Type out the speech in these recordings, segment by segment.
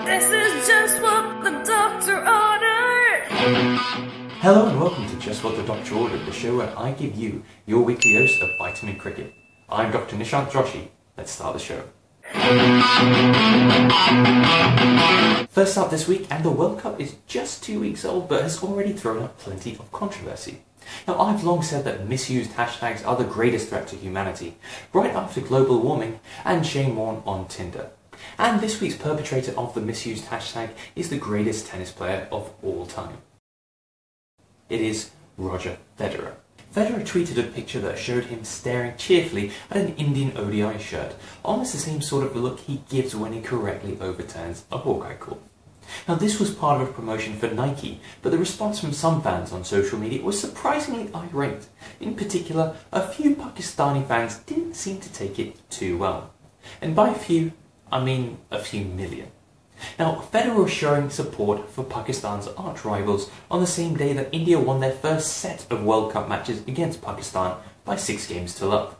This is just what the doctor ordered. Hello and welcome to Just What the Doctor Ordered, the show where I give you your weekly dose of vitamin cricket. I'm Dr Nishant Joshi. Let's start the show. First up this week, and the World Cup is just 2 weeks old but has already thrown up plenty of controversy. Now, I've long said that misused hashtags are the greatest threat to humanity, right after global warming and Shane Warne on Tinder. And this week's perpetrator of the misused hashtag is the greatest tennis player of all time. It is Roger Federer. Federer tweeted a picture that showed him staring cheerfully at an Indian ODI shirt, almost the same sort of look he gives when he correctly overturns a Hawkeye call. Now, this was part of a promotion for Nike, but the response from some fans on social media was surprisingly irate. In particular, a few Pakistani fans didn't seem to take it too well. And by a few, I mean a few million. Now, Federer was showing support for Pakistan's arch rivals on the same day that India won their first set of World Cup matches against Pakistan by 6 games to love.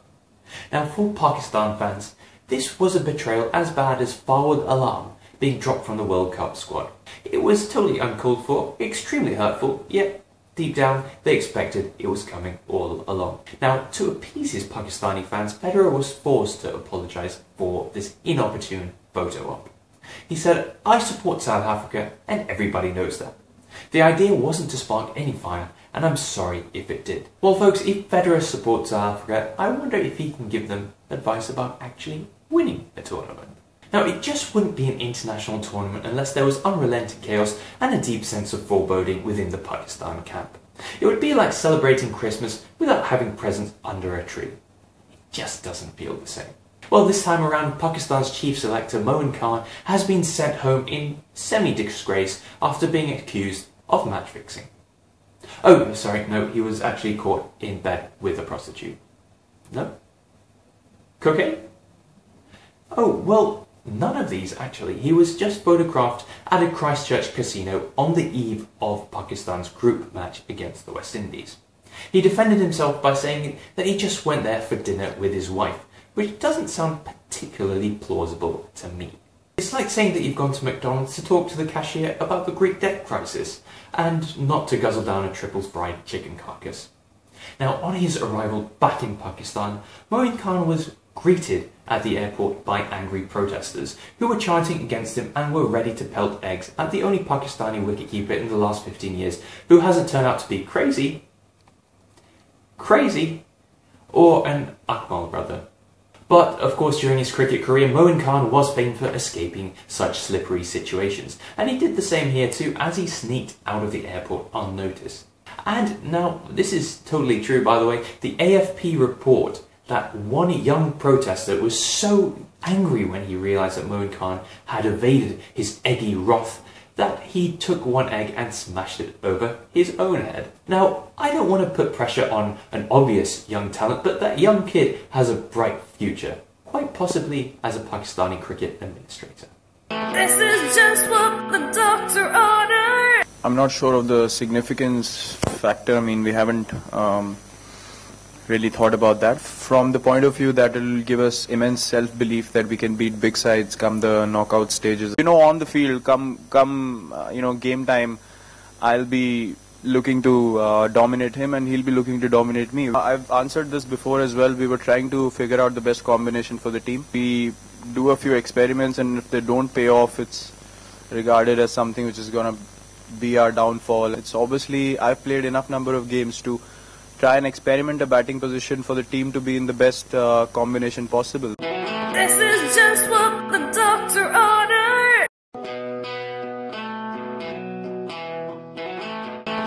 Now, for Pakistan fans, this was a betrayal as bad as Fawad Alam being dropped from the World Cup squad. It was totally uncalled for, extremely hurtful, yet deep down they expected it was coming all along. Now, to appease his Pakistani fans, Federer was forced to apologise for this inopportune photo op. He said, "I support South Africa and everybody knows that. The idea wasn't to spark any fire, and I'm sorry if it did." Well folks, if Federer supports South Africa, I wonder if he can give them advice about actually winning a tournament. Now, it just wouldn't be an international tournament unless there was unrelenting chaos and a deep sense of foreboding within the Pakistan camp. It would be like celebrating Christmas without having presents under a tree. It just doesn't feel the same. Well, this time around, Pakistan's chief selector Moin Khan has been sent home in semi-disgrace after being accused of match fixing. Oh, sorry, no, he was actually caught in bed with a prostitute. No? Cocaine? Oh, well, none of these actually. He was just photographed at a Christchurch casino on the eve of Pakistan's group match against the West Indies. He defended himself by saying that he just went there for dinner with his wife, which doesn't sound particularly plausible to me. It's like saying that you've gone to McDonald's to talk to the cashier about the Greek debt crisis, and not to guzzle down a triple fried chicken carcass. Now, on his arrival back in Pakistan, Moin Khan was greeted at the airport by angry protesters who were chanting against him and were ready to pelt eggs at the only Pakistani wicketkeeper in the last 15 years who hasn't turned out to be crazy, or an Akmal brother. But, of course, during his cricket career, Moin Khan was famed for escaping such slippery situations, and he did the same here too, as he sneaked out of the airport unnoticed. And now, this is totally true, by the way, the AFP report that one young protester was so angry when he realised that Moin Khan had evaded his eggy wrath that he took one egg and smashed it over his own head. Now, I don't want to put pressure on an obvious young talent, but that young kid has a bright future, quite possibly as a Pakistani cricket administrator. This is just what the doctor ordered. I'm not sure of the significance factor. I mean, we haven't really thought about that. From the point of view that it will give us immense self-belief that we can beat big sides come the knockout stages. You know, on the field, game time, I'll be looking to dominate him and he'll be looking to dominate me. I've answered this before as well. We were trying to figure out the best combination for the team. We do a few experiments, and if they don't pay off, it's regarded as something which is going to be our downfall. It's obviously, I've played enough number of games to try and experiment a batting position for the team to be in the best combination possible. This is just what the doctor ordered.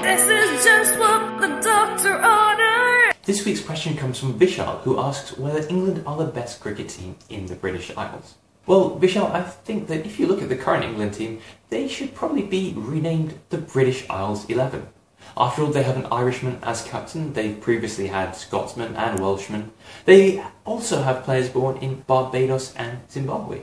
This is just what the doctor ordered. This week's question comes from Vishal, who asks whether England are the best cricket team in the British Isles. Well, Vishal, I think that if you look at the current England team, they should probably be renamed the British Isles 11. After all, they have an Irishman as captain, they've previously had Scotsmen and Welshmen. They also have players born in Barbados and Zimbabwe.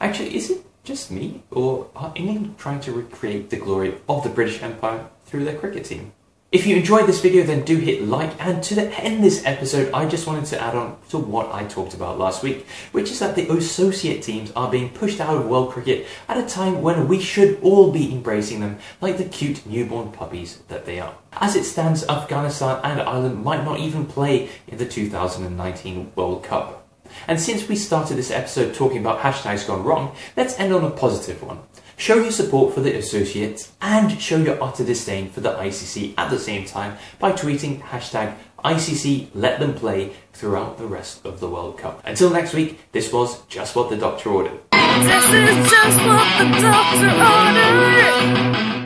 Actually, is it just me, or are England trying to recreate the glory of the British Empire through their cricket team? If you enjoyed this video, then do hit like, and to end this episode, I just wanted to add on to what I talked about last week, which is that the associate teams are being pushed out of world cricket at a time when we should all be embracing them like the cute newborn puppies that they are. As it stands, Afghanistan and Ireland might not even play in the 2019 World Cup. And since we started this episode talking about hashtags gone wrong, let's end on a positive one. Show your support for the associates and show your utter disdain for the ICC at the same time by tweeting hashtag ICC let them play throughout the rest of the World Cup. Until next week, this was Just What the Doctor Ordered. This is just what the doctor ordered.